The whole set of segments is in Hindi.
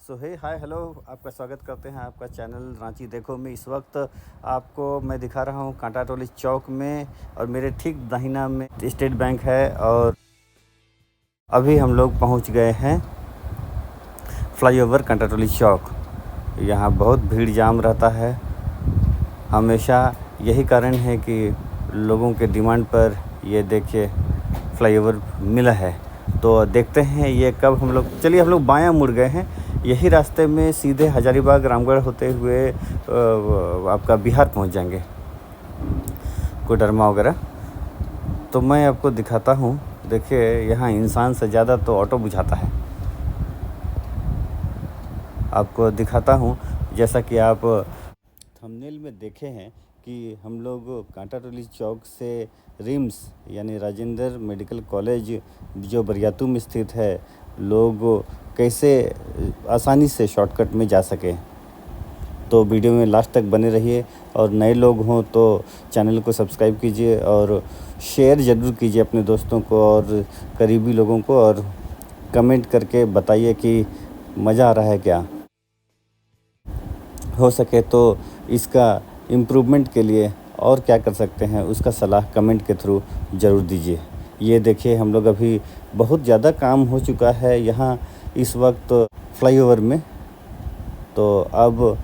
सो हे हाय हेलो, आपका स्वागत करते हैं आपका चैनल रांची देखो में। इस वक्त आपको मैं दिखा रहा हूँ कांटा टोली चौक में, और मेरे ठीक दाहिना में स्टेट बैंक है। और अभी हम लोग पहुँच गए हैं फ्लाईओवर कांटा टोली चौक। यहाँ बहुत भीड़ जाम रहता है हमेशा। यही कारण है कि लोगों के डिमांड पर ये देखिए फ्लाईओवर मिला है। तो देखते हैं ये कब हम लोग, चलिए हम लोग बायां मुड़ गए हैं। यही रास्ते में सीधे हजारीबाग रामगढ़ होते हुए आपका बिहार पहुंच जाएंगे, कोडरमा वगैरह। तो मैं आपको दिखाता हूं। देखिए यहाँ इंसान से ज़्यादा तो ऑटो बुझाता है। आपको दिखाता हूं, जैसा कि आप थंबनेल में देखे हैं कि हम लोग कांटा टोली चौक से रिम्स यानी राजेंद्र मेडिकल कॉलेज जो बरियातू में स्थित है, लोग कैसे आसानी से शॉर्टकट में जा सकें। तो वीडियो में लास्ट तक बने रहिए, और नए लोग हों तो चैनल को सब्सक्राइब कीजिए और शेयर ज़रूर कीजिए अपने दोस्तों को और करीबी लोगों को, और कमेंट करके बताइए कि मज़ा आ रहा है क्या। हो सके तो इसका इम्प्रूवमेंट के लिए और क्या कर सकते हैं उसका सलाह कमेंट के थ्रू ज़रूर दीजिए। ये देखिए हम लोग अभी बहुत ज़्यादा काम हो चुका है यहाँ इस वक्त फ्लाईओवर में। तो अब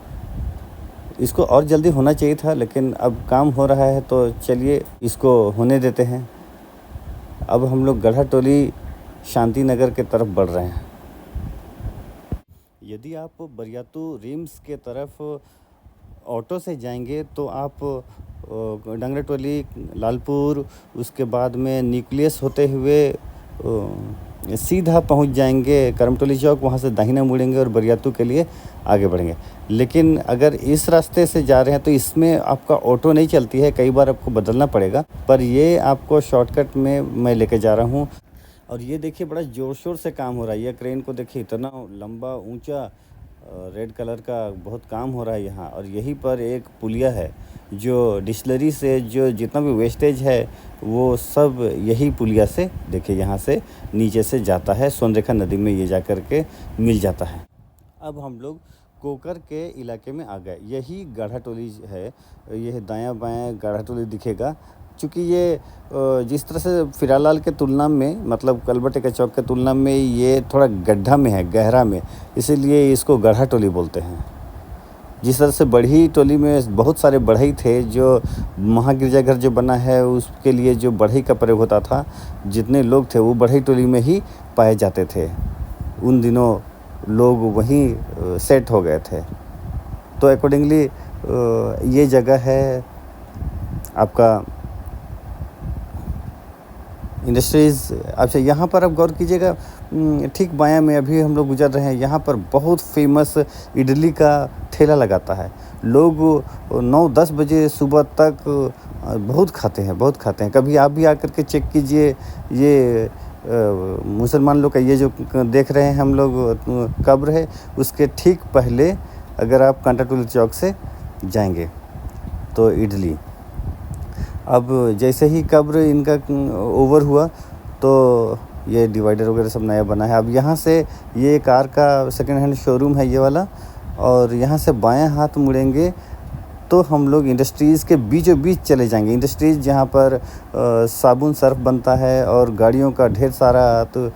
इसको और जल्दी होना चाहिए था, लेकिन अब काम हो रहा है तो चलिए इसको होने देते हैं। अब हम लोग गढ़ा टोली शांति नगर के तरफ बढ़ रहे हैं। यदि आप बरियातू रिम्स के तरफ ऑटो से जाएंगे तो आप डंगरा टोली, लालपुर, उसके बाद में न्यूक्लियस होते हुए सीधा पहुंच जाएंगे करमटोली चौक। वहां से दाहिना मुड़ेंगे और बरियातू के लिए आगे बढ़ेंगे। लेकिन अगर इस रास्ते से जा रहे हैं तो इसमें आपका ऑटो नहीं चलती है, कई बार आपको बदलना पड़ेगा। पर ये आपको शॉर्टकट में मैं लेके जा रहा हूँ। और ये देखिए बड़ा ज़ोर शोर से काम हो रहा है। ये क्रेन को देखिए, इतना लंबा ऊंचा रेड कलर का बहुत काम हो रहा है यहाँ। और यहीं पर एक पुलिया है जो डिस्टिलरी से जो जितना भी वेस्टेज है वो सब यही पुलिया से देखिए यहाँ से नीचे से जाता है, सोनरेखा नदी में ये जा कर के मिल जाता है। अब हम लोग कोकर के इलाके में आ गए। यही गाढ़ा टोली है। यह दायां बायां गाढ़ा टोली दिखेगा। चूँकि ये जिस तरह से फिरालाल के तुलना में, मतलब कलबटे के चौक के तुलना में ये थोड़ा गड्ढा में है, गहरा में, इसीलिए इसको गढ़ा टोली बोलते हैं। जिस तरह से बढ़ई टोली में बहुत सारे बढ़ई थे, जो महागिरजाघर जो बना है उसके लिए जो बढ़ई का प्रयोग होता था, जितने लोग थे वो बढ़ई टोली में ही पाए जाते थे। उन दिनों लोग वहीं सेट हो गए थे। तो अकॉर्डिंगली ये जगह है आपका इंडस्ट्रीज़। अच्छा, यहाँ पर आप गौर कीजिएगा, ठीक बायां में अभी हम लोग गुजर रहे हैं। यहाँ पर बहुत फेमस इडली का ठेला लगाता है। लोग 9-10 बजे सुबह तक बहुत खाते हैं। कभी आप भी आकर के चेक कीजिए। ये मुसलमान लोग का ये जो देख रहे हैं हम लोग कब्र है, उसके ठीक पहले अगर आप कांटा टोली चौक से जाएंगे तो इडली। अब जैसे ही कब्र इनका ओवर हुआ तो ये डिवाइडर वगैरह सब नया बना है। अब यहाँ से ये कार का सेकंड हैंड शोरूम है ये वाला, और यहाँ से बायां हाथ मुड़ेंगे तो हम लोग इंडस्ट्रीज़ के बीचों बीच चले जाएंगे। इंडस्ट्रीज़ जहाँ पर साबुन सर्फ बनता है और गाड़ियों का ढेर सारा तो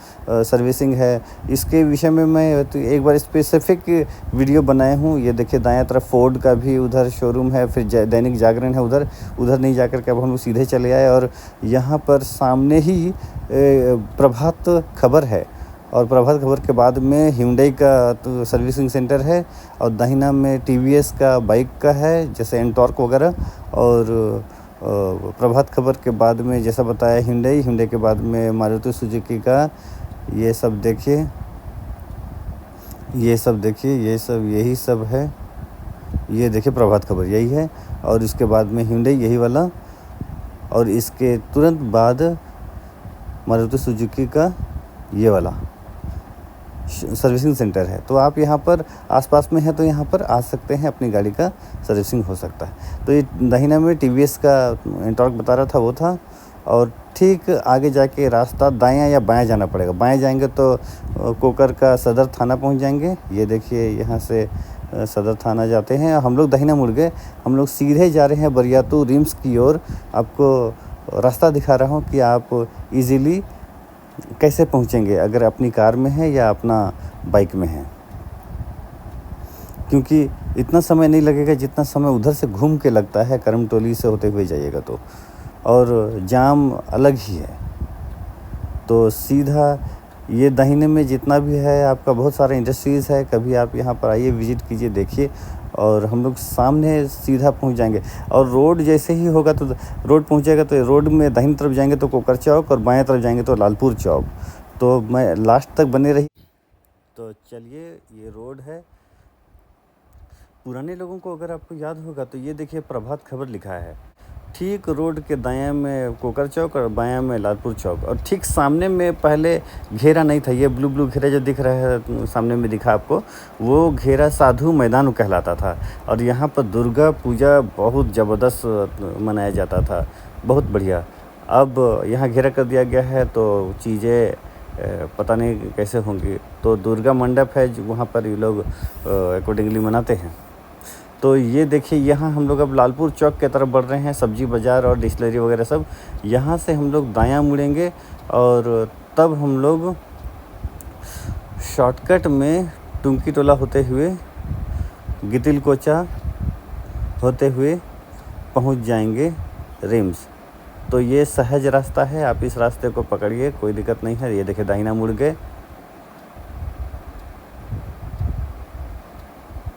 सर्विसिंग है। इसके विषय में मैं तो एक बार स्पेसिफिक वीडियो बनाया हूँ। ये देखिए दायां तरफ फोर्ड का भी उधर शोरूम है, फिर दैनिक जागरण है उधर नहीं जाकर के अब हम लोग सीधे चले आए। और यहाँ पर सामने ही प्रभात खबर है, और प्रभात खबर के बाद में hyundai का तो सर्विसिंग सेंटर है, और दाहिना में TVS का बाइक का है, जैसे एंटॉर्क वगैरह। और प्रभात खबर के बाद में जैसा बताया hyundai के बाद में मारुति सुजुकी का। ये सब देखिए, यही सब है। ये देखिए प्रभात खबर यही है, और इसके बाद में hyundai यही वाला, और इसके तुरंत बाद मारुति सुजुकी का ये वाला सर्विसिंग सेंटर है। तो आप यहाँ पर आसपास में हैं तो यहाँ पर आ सकते हैं, अपनी गाड़ी का सर्विसिंग हो सकता है। तो ये दाहिना में TVS का एंटॉर्क बता रहा था वो था, और ठीक आगे जाके रास्ता दायां या बायां जाना पड़ेगा। बायां जाएंगे तो कोकर का सदर थाना पहुंच जाएंगे। ये देखिए यहाँ से सदर थाना जाते हैं। हम लोग दाहिना मुड़ गए, हम लोग सीधे जा रहे हैं बरियातू रिम्स की ओर। आपको रास्ता दिखा रहा हूँ कि आप इजीली कैसे पहुँचेंगे अगर अपनी कार में है या अपना बाइक में है, क्योंकि इतना समय नहीं लगेगा जितना समय उधर से घूम के लगता है करमटोली से होते हुए जाइएगा तो, और जाम अलग ही है। तो सीधा ये दाहिने में जितना भी है आपका बहुत सारा इंडस्ट्रीज़ है, कभी आप यहाँ पर आइए, विज़िट कीजिए, देखिए। और हम लोग सामने सीधा पहुँच जाएंगे। और रोड जैसे ही होगा तो रोड पहुँचेगा तो रोड में दाहिनी तरफ जाएंगे तो कोकर चौक और बाएं तरफ जाएंगे तो लालपुर चौक। तो मैं लास्ट तक बने रही। तो चलिए, ये रोड है। पुराने लोगों को अगर आपको याद होगा तो ये देखिए प्रभात खबर लिखा है। ठीक रोड के दायां में कोकर चौक और बायां में लालपुर चौक, और ठीक सामने में पहले घेरा नहीं था। ये ब्लू ब्लू घेरा जो दिख रहा है सामने में दिखा आपको, वो घेरा साधु मैदान कहलाता था। और यहाँ पर दुर्गा पूजा बहुत ज़बरदस्त मनाया जाता था, बहुत बढ़िया। अब यहाँ घेरा कर दिया गया है तो चीज़ें पता नहीं कैसे होंगी। तो दुर्गा मंडप है जो वहाँ पर ये लोग अकॉर्डिंगली मनाते हैं। तो ये देखिए यहाँ हम लोग अब लालपुर चौक की तरफ बढ़ रहे हैं, सब्जी बाज़ार और डिस्टिलरी वगैरह सब। यहाँ से हम लोग दायां मुड़ेंगे और तब हम लोग शॉर्टकट में टुंकी टोला होते हुए गितिल कोचा होते हुए पहुँच जाएंगे रिम्स। तो ये सहज रास्ता है, आप इस रास्ते को पकड़िए, कोई दिक्कत नहीं है। ये देखिए दाहिना मुड़ गए,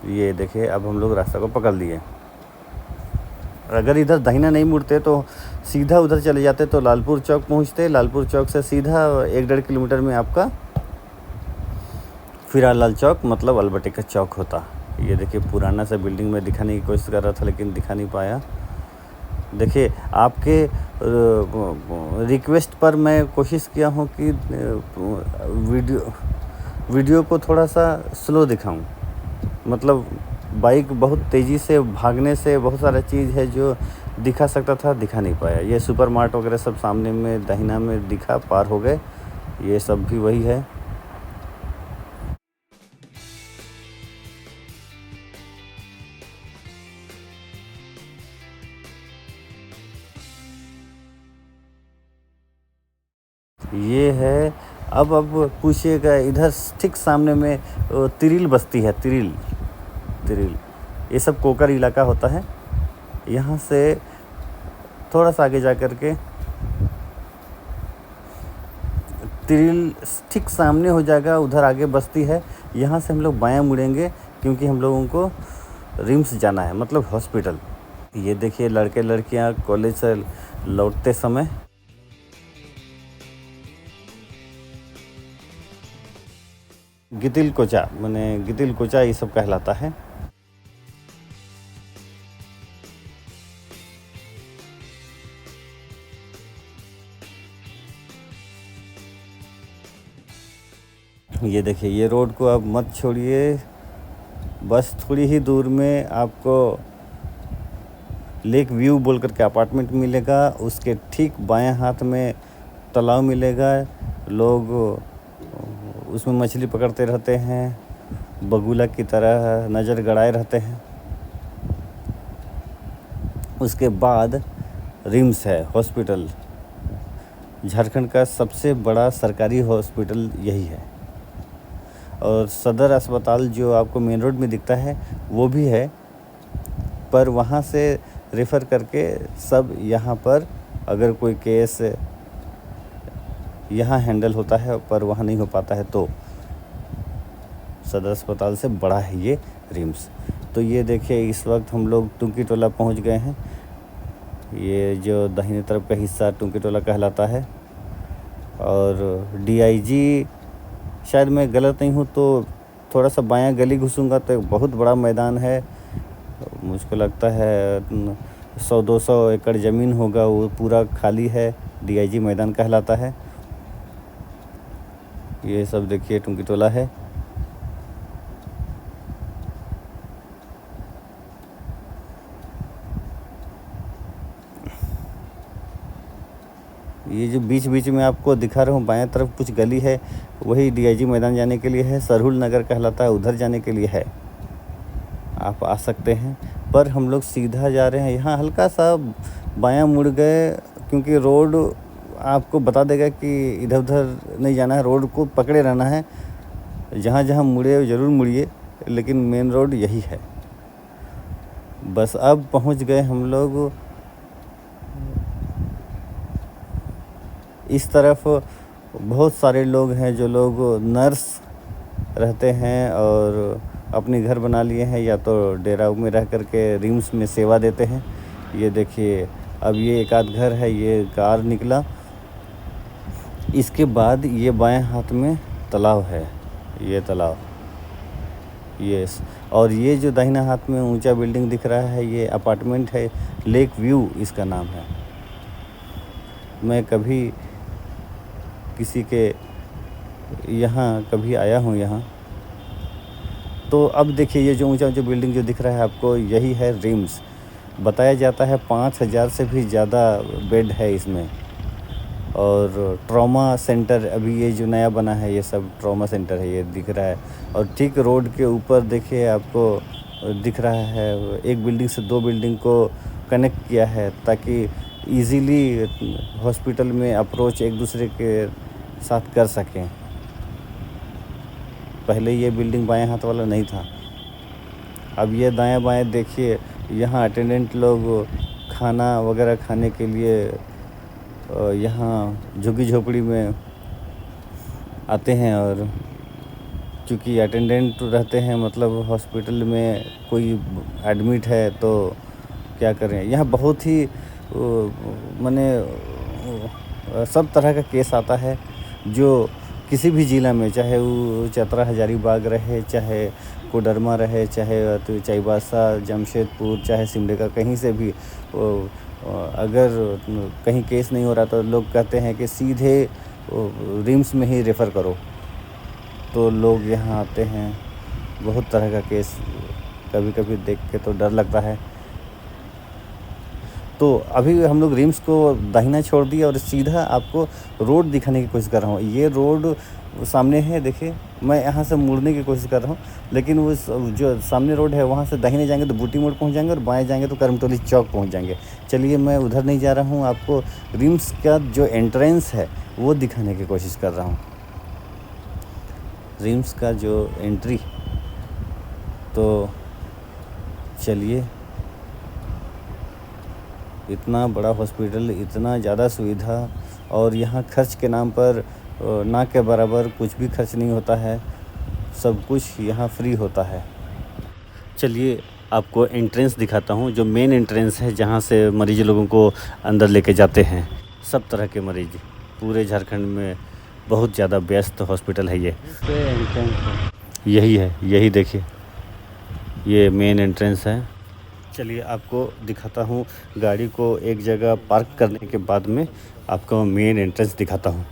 ये देखिए अब हम लोग रास्ता को पकड़ लिए। अगर इधर दाहिना नहीं मुड़ते तो सीधा उधर चले जाते तो लालपुर चौक पहुंचते। लालपुर चौक से सीधा 1-1.5 किलोमीटर में आपका फिरालाल चौक मतलब अलबटे का चौक होता। ये देखिए पुराना सा बिल्डिंग में दिखाने की कोशिश कर रहा था लेकिन दिखा नहीं पाया। देखिए आपके रिक्वेस्ट पर मैं कोशिश किया हूँ कि वीडियो को थोड़ा सा स्लो दिखाऊं। मतलब बाइक बहुत तेज़ी से भागने से बहुत सारा चीज़ है जो दिखा सकता था, दिखा नहीं पाया। ये सुपर मार्ट वगैरह सब सामने में दाहिना में दिखा, पार हो गए। ये सब भी वही है। ये है। अब पूछिएगा, इधर ठीक सामने में तिरिल बस्ती है। तिरिल ये सब कोकर इलाका होता है। यहाँ से थोड़ा सा आगे जा कर के तिरिल ठीक सामने हो जाएगा, उधर आगे बस्ती है। यहाँ से हम लोग बायां मुड़ेंगे क्योंकि हम लोगों को रिम्स जाना है, मतलब हॉस्पिटल। ये देखिए लड़के लड़कियाँ कॉलेज से लौटते समय गितिल कोचा ये सब कहलाता है। ये देखिए ये रोड को अब मत छोड़िए, बस थोड़ी ही दूर में आपको लेक व्यू बोल करके अपार्टमेंट मिलेगा। उसके ठीक बाएं हाथ में तालाब मिलेगा। लोग उसमें मछली पकड़ते रहते हैं, बगुला की तरह नज़र गड़ाए रहते हैं। उसके बाद रिम्स है हॉस्पिटल, झारखंड का सबसे बड़ा सरकारी हॉस्पिटल यही है। और सदर अस्पताल जो आपको मेन रोड में दिखता है वो भी है, पर वहाँ से रेफ़र करके सब यहाँ पर अगर कोई केस यहाँ हैंडल होता है पर वहाँ नहीं हो पाता है तो सदर अस्पताल से बड़ा है ये रिम्स। तो ये देखिए इस वक्त हम लोग टुंकी टोला पहुँच गए हैं। ये जो दाहिने तरफ का हिस्सा टुंकी टोला कहलाता है। और DIG, शायद मैं गलत नहीं हूँ तो थोड़ा सा बायां गली घुसूँगा तो एक बहुत बड़ा मैदान है। मुझको लगता है 100-200 एकड़ ज़मीन होगा, वो पूरा खाली है, DIG मैदान कहलाता है। ये सब देखिए टुंकी टोला है। ये जो बीच बीच में आपको दिखा रहा हूँ बाएं तरफ कुछ गली है, वही डीआईजी मैदान जाने के लिए है, सरहुल नगर कहलाता है, उधर जाने के लिए है, आप आ सकते हैं। पर हम लोग सीधा जा रहे हैं, यहाँ हल्का सा बायां मुड़ गए क्योंकि रोड आपको बता देगा कि इधर उधर नहीं जाना है, रोड को पकड़े रहना है, जहाँ जहाँ मुड़े ज़रूर मुड़िए, लेकिन मेन रोड यही है। बस अब पहुँच गए हम लोग इस तरफ। बहुत सारे लोग हैं जो लोग नर्स रहते हैं और अपने घर बना लिए हैं, या तो डेरा में रह कर के रिम्स में सेवा देते हैं। ये देखिए, अब ये एक आध घर है, ये कार निकला। इसके बाद ये बाएं हाथ में तालाब है, ये तालाब, यस। और ये जो दाहिना हाथ में ऊंचा बिल्डिंग दिख रहा है, ये अपार्टमेंट है, लेक व्यू इसका नाम है। मैं कभी किसी के यहाँ कभी आया हूँ यहाँ। तो अब देखिए, ये जो ऊंचा ऊंचा बिल्डिंग जो दिख रहा है आपको, यही है रिम्स। बताया जाता है 5000 से भी ज़्यादा बेड है इसमें। और ट्रॉमा सेंटर अभी ये जो नया बना है, ये सब ट्रॉमा सेंटर है, ये दिख रहा है। और ठीक रोड के ऊपर देखिए आपको दिख रहा है, एक बिल्डिंग से 2 बिल्डिंग को कनेक्ट किया है ताकि इजीली हॉस्पिटल में अप्रोच एक दूसरे के साथ कर सकें। पहले ये बिल्डिंग बाएं हाथ वाला नहीं था, अब ये दाएं बाएं देखिए। यहाँ अटेंडेंट लोग खाना वगैरह खाने के लिए यहाँ झुग्गी झोपड़ी में आते हैं। और क्योंकि अटेंडेंट रहते हैं, मतलब हॉस्पिटल में कोई एडमिट है तो क्या करें, यहाँ बहुत ही माने सब तरह का केस आता है, जो किसी भी ज़िला में, चाहे वो चतरा हजारीबाग रहे, चाहे कोडरमा रहे, चाहे तो चाईबासा, जमशेदपुर, चाहे सिमडेगा, कहीं से भी अगर कहीं केस नहीं हो रहा तो लोग कहते हैं कि सीधे रिम्स में ही रेफ़र करो। तो लोग यहाँ आते हैं, बहुत तरह का केस कभी कभी देख के तो डर लगता है। तो अभी हम लोग रिम्स को दाहिना छोड़ दिया और सीधा आपको रोड दिखाने की कोशिश कर रहा हूँ। ये रोड सामने है, देखिए। मैं यहाँ से मुड़ने की कोशिश कर रहा हूँ, लेकिन वो जो सामने रोड है वहाँ से दाहिने जाएंगे तो बूटी मोड़ पहुँच जाएंगे, और बाएं जाएंगे तो करमटोली चौक पहुँच जाएंगे। चलिए, मैं उधर नहीं जा रहा हूँ, आपको रिम्स का जो एंट्रेंस है वो दिखाने की कोशिश कर रहा हूँ। रिम्स का जो एंट्री, तो चलिए। इतना बड़ा हॉस्पिटल, इतना ज़्यादा सुविधा, और यहाँ खर्च के नाम पर ना के बराबर कुछ भी खर्च नहीं होता है, सब कुछ यहाँ फ्री होता है। चलिए, आपको एंट्रेंस दिखाता हूँ, जो मेन एंट्रेंस है, जहाँ से मरीज लोगों को अंदर लेके जाते हैं। सब तरह के मरीज, पूरे झारखंड में बहुत ज़्यादा व्यस्त हॉस्पिटल है ये। यही है, यही देखिए, ये मेन एंट्रेंस है। चलिए, आपको दिखाता हूँ, गाड़ी को एक जगह पार्क करने के बाद में आपको मेन एंट्रेंस दिखाता हूँ।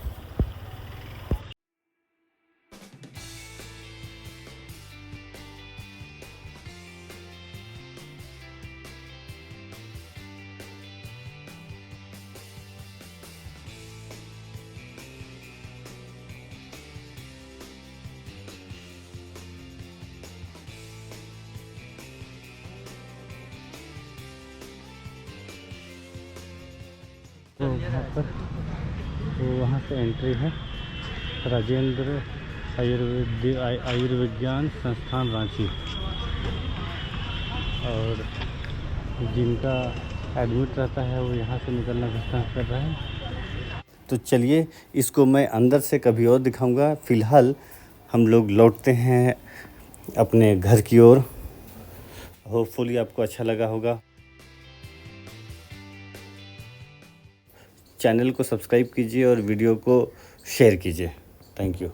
तो वहाँ से एंट्री है, राजेंद्र आयुर्विज्ञान संस्थान रांची। और जिनका एडमिट रहता है वो यहाँ से निकलना का कर रहा है। तो चलिए, इसको मैं अंदर से कभी और दिखाऊंगा। फ़िलहाल हम लोग लौटते हैं अपने घर की ओर। होपफुली आपको अच्छा लगा होगा। चैनल को सब्सक्राइब कीजिए और वीडियो को शेयर कीजिए। Thank you.